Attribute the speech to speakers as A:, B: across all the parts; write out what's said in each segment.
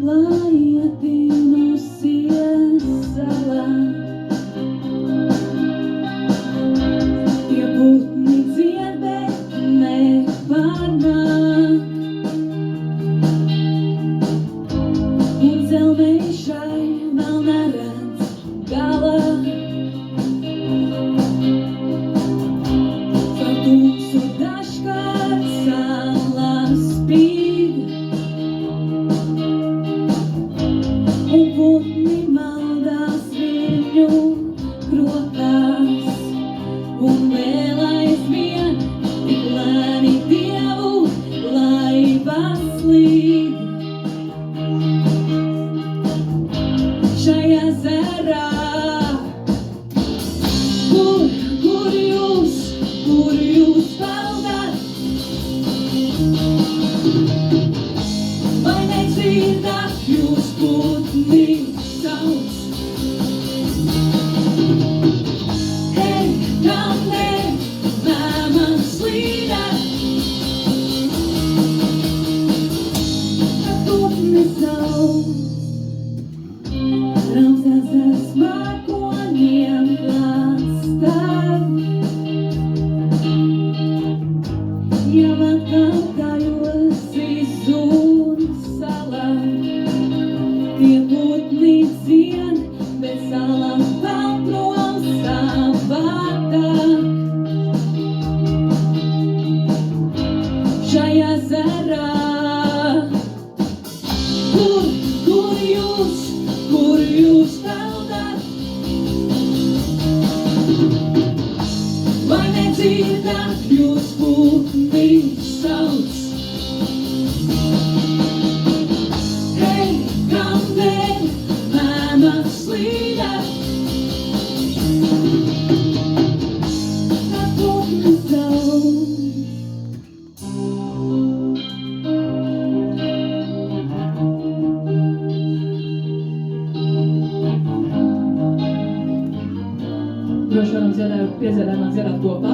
A: klājietinusies salā. Tie putni dzied, bet nepārnāk. Un dzelmeišai vēl neredz gala. Caur tumsu dažkārt salā spīd. Un putni maldās viņu krokās. Un vēl aizvien tik lēni Dievu laivas slīd. Šajā ezerā, kur jūs peldāt? Vai nedzirdat jūs putni sauc? Hei, kamdēļ lēmām slīdat? Kad putni sauc, raudzās ar smakoņiem klāt stāv. Jau atkal kājos izzūd salā. Tie putni dzien, bet salā vēl prom savādāk. Šajā ezerā, kur jūs peldāt? Vai nedzirdat jūs putni sauc? Hei, kamdēļ lēmām slīdat? Kad putni sauc. Droši varam piedzīvojumā dziedāt kopā.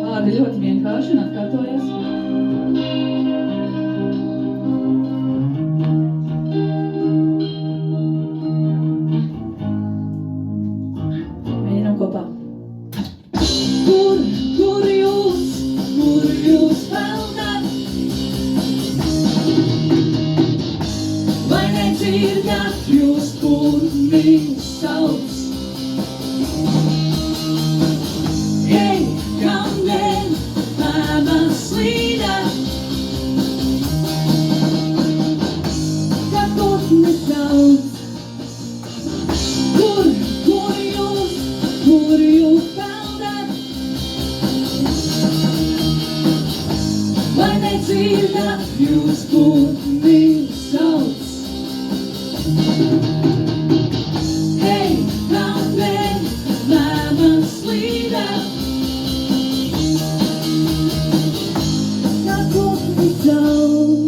A: Vārdi ļoti vienkārši un atkārtojas. Mēģinām kopā. Kur jūs peldāt? Vai nedzirdat jūs putni sauc? Hei, kamdēļ lēmām slīdat? Kad putni sauc. Kur jūs peldāt? Vai nedzirdat jūs putni sauc? Hei, kamdēļ lēmām slīdat? Kad putni sauc.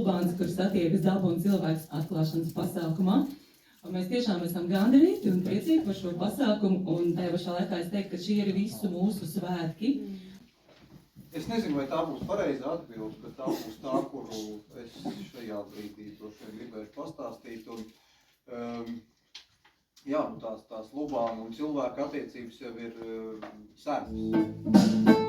B: Bands, kur satiekas dabu un cilvēks atklāšanas pasākumā. Un mēs tiešām esam gandarīti un priecīgi par šo pasākumu, un tajā pašā laikā es teiktu, ka šie ir visu mūsu svētki.
C: Es nezinu, vai tā būs pareiza atbilde, bet tā būs tā, kuru es šajā brīdī droši vien gribēšu pastāstīt. Un, jā, nu tās lubām un cilvēku attiecības jau ir senas.